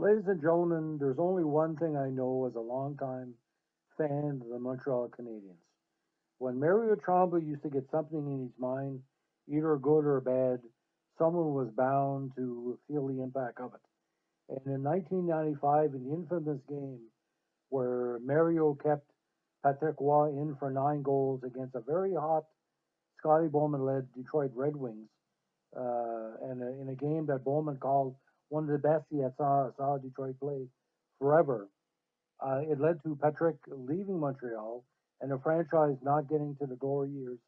Ladies and gentlemen, there's only one thing I know as a longtime fan of the Montreal Canadiens. When Mario Tremblay used to get something in his mind, either good or bad, someone was bound to feel the impact of it. And in 1995, in the infamous game where Mario kept Patrick Roy in for 9 goals against a very hot Scotty Bowman-led Detroit Red Wings, and in a game that Bowman called one of the best he had saw Detroit play forever. It led to Patrick leaving Montreal and the franchise not getting to the glory years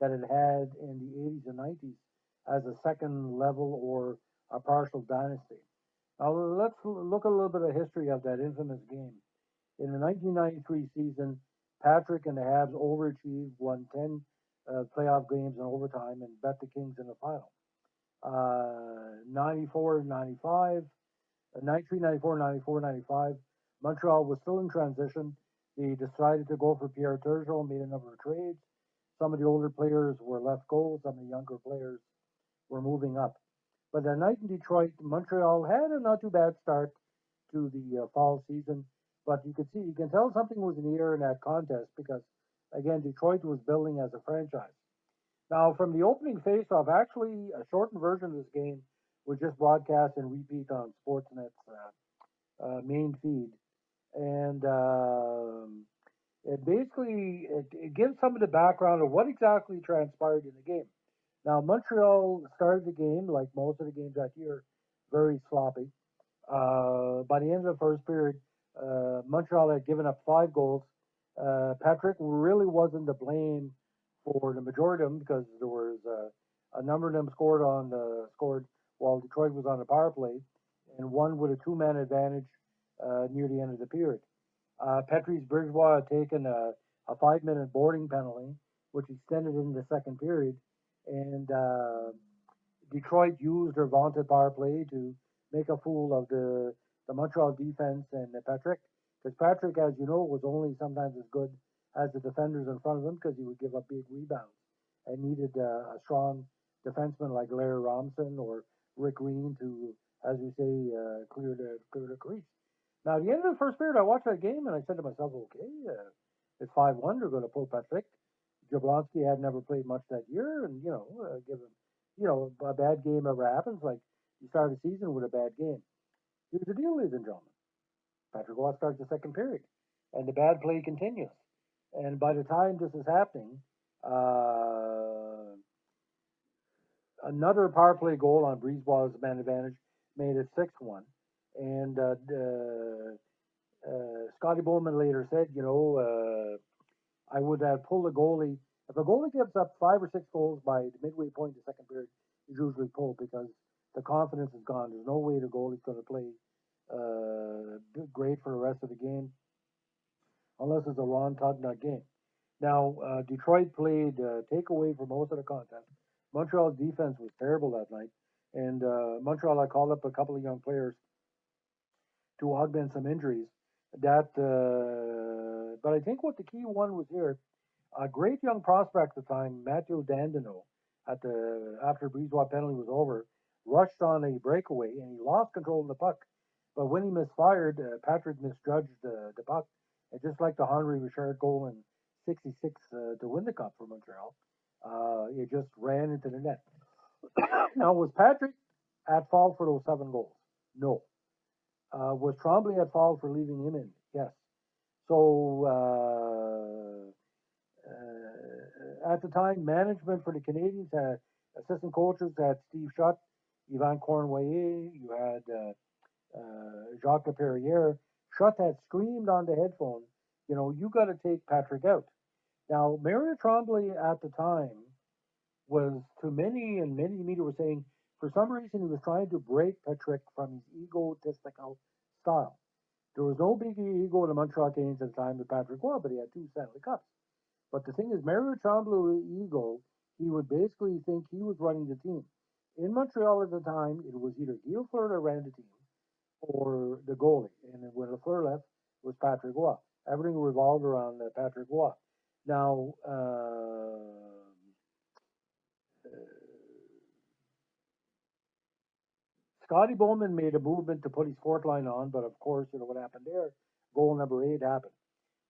that it had in the 80s and 90s as a second level or a partial dynasty. Now let's look at a little bit of history of that infamous game. In the 1993 season, Patrick and the Habs overachieved, won 10 playoff games in overtime, and bet the Kings in the final. 94, 95, 93, 94, 94, 95. Montreal was still in transition. They decided to go for Pierre Turgeon, made a number of trades. Some of the older players were let go. Some of the younger players were moving up. But that night in Detroit, Montreal had a not too bad start to the fall season. But you can tell something was in the air in that contest because, again, Detroit was building as a franchise. Now, from the opening faceoff, actually, a shortened version of this game was just broadcast and repeat on Sportsnet's main feed, and it gives some of the background of what exactly transpired in the game. Now, Montreal started the game like most of the games that year, very sloppy. By the end of the first period, Montreal had given up 5 goals. Patrick really wasn't to blame for the majority of them because there was a number of them scored while Detroit was on the power play, and one with a two-man advantage near the end of the period. Patrice Bridgewater had taken a 5-minute boarding penalty, which extended into the second period, and Detroit used their vaunted power play to make a fool of the Montreal defense and Patrick, because Patrick, as you know, was only sometimes as good as the defenders in front of him because he would give up big rebounds and needed a strong defenseman like Larry Robinson or Rick Green to, as we say, clear the crease. Now, at the end of the first period, I watched that game and I said to myself, okay, it's 5-1. They're going to pull Patrick. Jablonski had never played much that year, and give him, a bad game ever happens. Like you start a season with a bad game. Here's the deal, ladies and gentlemen. Patrick Waugh starts the second period, and the bad play continues. And by the time this is happening, another power play goal on Brisebois' man advantage made it 6-1. And Scotty Bowman later said, I would pull the goalie. If a goalie gives up 5 or 6 goals by the midway point of the second period, he's usually pulled because the confidence is gone. There's no way the goalie's going to play great for the rest of the game unless it's a Ron Tugnutt game. Now, Detroit played takeaway for most of the contest. Montreal's defense was terrible that night, and Montreal had called up a couple of young players to augment some injuries. But I think what the key one was here, a great young prospect at the time, Matthew Dandino, after Brisebois penalty was over, rushed on a breakaway and he lost control of the puck. But when he misfired, Patrick misjudged the puck, and just like the Henri Richard goal in '66 to win the cup for Montreal, it just ran into the net. Now, was Patrick at fault for those 7 goals? No. Was Tremblay at fault for leaving him in? Yes. So at the time, management for the Canadians had assistant coaches had Steve Shutt, Yvan Cournoyer, you had Jacques Laperriere. Shutt had screamed on the headphone, you got to take Patrick out. Now, Mario Tremblay at the time was, to many, and many media were saying, for some reason, he was trying to break Patrick from his egotistical style. There was no big ego in the Montreal Canadiens at the time with Patrick Roy, but he had 2 Stanley Cups. But the thing is, Mario Tremblay's ego, he would basically think he was running the team. In Montreal at the time, it was either Guy Lafleur that ran the team or the goalie. And when Lafleur left, it was Patrick Roy. Everything revolved around Patrick Roy. Now, Scotty Bowman made a movement to put his fourth line on, but of course, you know what happened there. Goal number 8 happened.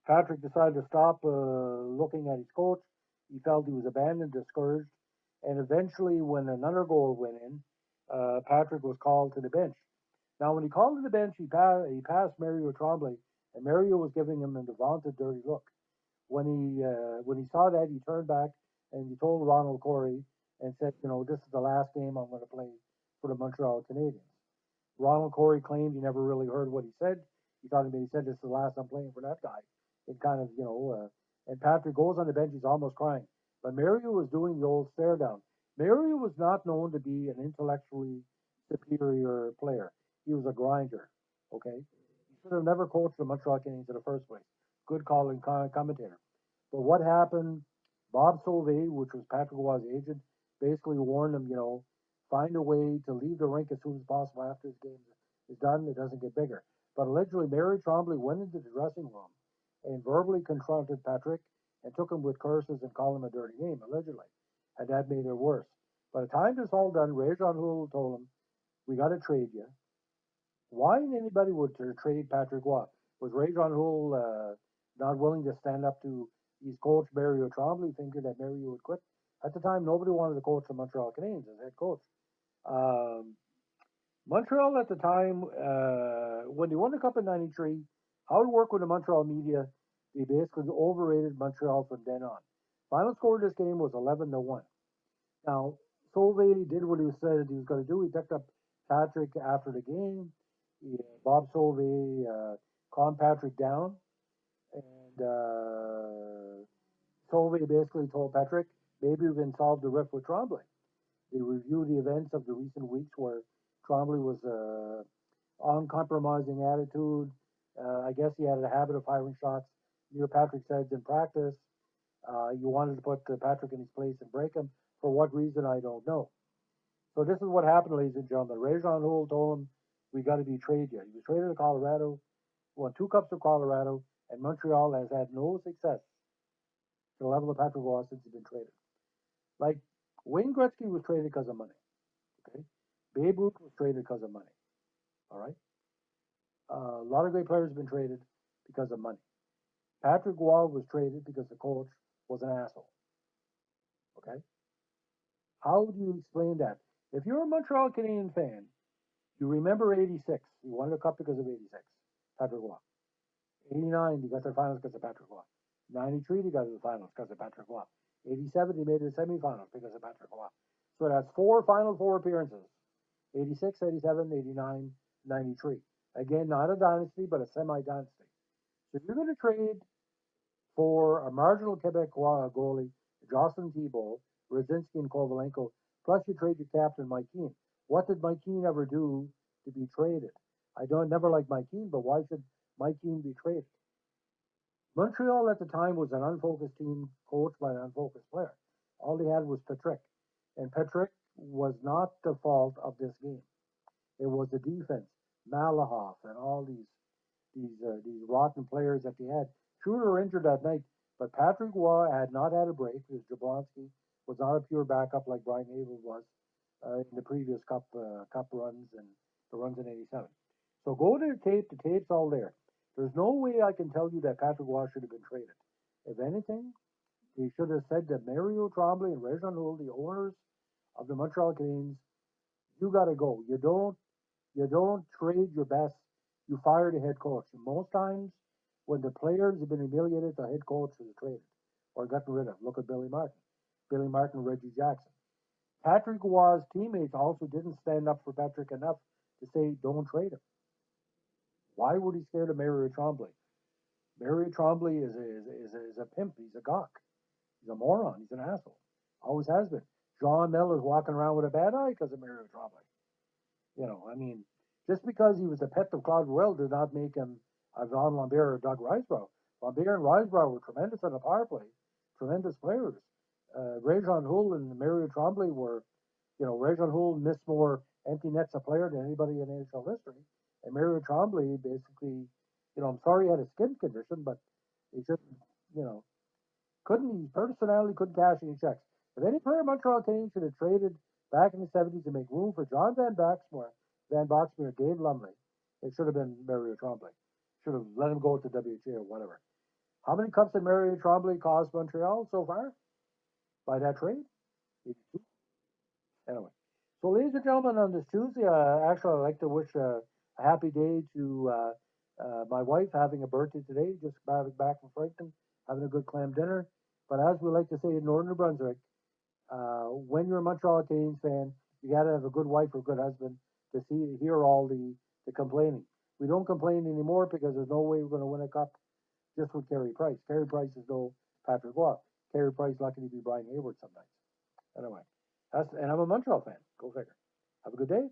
Patrick decided to stop looking at his coach. He felt he was abandoned, discouraged, and eventually, when another goal went in, Patrick was called to the bench. Now, when he called to the bench, he passed Mario Tremblay, and Mario was giving him a vaunted dirty look. When he saw that, he turned back and he told Ronald Corey and said, you know, this is the last game I'm going to play for the Montreal Canadiens. Ronald Corey claimed he never really heard what he said. He thought he said this is the last I'm playing for that guy. It kind of, and Patrick goes on the bench. He's almost crying. But Mario was doing the old stare down. Mario was not known to be an intellectually superior player. He was a grinder. Okay, he should have never coached the Montreal Canadiens in the first place. Good calling commentator. But what happened? Bob Sauvé, which was Patrick Roy's agent, basically warned him, find a way to leave the rink as soon as possible after this game is done. It doesn't get bigger. But allegedly, Mary Tremblay went into the dressing room and verbally confronted Patrick and took him with curses and called him a dirty name, allegedly. And that made it worse. By the time this all done, Ray Jean Houle told him, we got to trade you. Why anybody would trade Patrick Roy? Was Ray Jean Houle not willing to stand up to his coach, Mario Tremblay, thinking that Mario would quit? At the time, nobody wanted to coach the Montreal Canadiens as head coach. Um, Montreal at the time, when they won the Cup in '93, how to work with the Montreal media, they basically overrated Montreal from then on. Final score of this game was 11-1. Now, Sauvé did what he said he was going to do. He picked up Patrick after the game. Bob Sauvé calmed Patrick down, and Sauvé basically told Patrick, maybe we can solve the rift with Tremblay. They reviewed the events of the recent weeks where Tremblay was uncompromising attitude. I guess he had a habit of firing shots near Patrick's heads in practice. You wanted to put Patrick in his place and break him. For what reason, I don't know. So this is what happened, ladies and gentlemen. Ray Jean Houle told him, we got to be traded yet. He was traded to Colorado, won 2 cups of Colorado, and Montreal has had no success to the level of Patrick Roy since he's been traded. Like, Wayne Gretzky was traded because of money. Okay, Babe Ruth was traded because of money. All right, a lot of great players have been traded because of money. Patrick Roy was traded because the coach was an asshole. Okay, how do you explain that? If you're a Montreal Canadian fan, you remember '86. You won the cup because of '86. Patrick Roy. '89, you got to the finals because of Patrick Roy. '93, they got to the finals because of Patrick Roy. '87, they made it to the semifinals because of Patrick Roy. So that's 4 Final Four appearances. 86, 87, 89, 93. Again, not a dynasty, but a semi-dynasty. So if you're going to trade for a marginal Quebecois goalie, Jocelyn Thibault, Rosinski, and Kovalenko, plus you trade your captain, Mike Keane. What did Mike Keane ever do to be traded? I don't never like Mike Keane, but why should Mike Keane be traded? Montreal at the time was an unfocused team coached by an unfocused player. All they had was Patrick, and Patrick was not the fault of this game. It was the defense, Malahoff, and all these rotten players that they had. Schroeder were injured that night, but Patrick Roy had not had a break because Jablonski was not a pure backup like Brian Abel was in the previous cup runs and the runs in '87. So go to the tape. The tape's all there. There's no way I can tell you that Patrick Roy should have been traded. If anything, they should have said that Mario Tremblay and Ray Jean Houle, the owners of the Montreal Canadiens, you got to go. You don't trade your best. You fire the head coach. And most times, when the players have been humiliated, the head coach is traded or gotten rid of. Look at Billy Martin. Billy Martin, Reggie Jackson. Patrick Roy's teammates also didn't stand up for Patrick enough to say, don't trade him. Why would he scared of Mario Tremblay? Mario Tremblay is a pimp. He's a gawk. He's a moron. He's an asshole. Always has been. John Miller's walking around with a bad eye because of Mario Tremblay. I mean, just because he was a pet of Claude Royal did not make him a Jean Lambert or Doug Risebrough. Lambert and Risebrough were tremendous on the power play, tremendous players. Ray Jean Houle and Mario Tremblay were, Ray Jean Houle missed more empty nets a player than anybody in NHL history. And Mario Tremblay basically, I'm sorry he had a skin condition, but he just, you know, his personality couldn't cash any checks. If any player Montreal Canadiens should have traded back in the 70s to make room for John Van Baxmore, Van Boxmeer, Dave Lumley. It should have been Mario Tremblay. Should have let him go to WHA or whatever. How many cups did Mario Tremblay cost Montreal so far by that trade? 82. Anyway, so ladies and gentlemen, on this Tuesday, actually, I'd like to wish a happy day to my wife having a birthday today, just back from Franklin, having a good clam dinner. But as we like to say in Northern New Brunswick, when you're a Montreal Canadiens fan, you got to have a good wife or good husband to hear all the complaining. We don't complain anymore because there's no way we're going to win a cup just with Carey Price. Carey Price is no Patrick Waugh. Carey Price lucky to be Brian Hayward sometimes. Anyway, and I'm a Montreal fan. Go figure. Have a good day.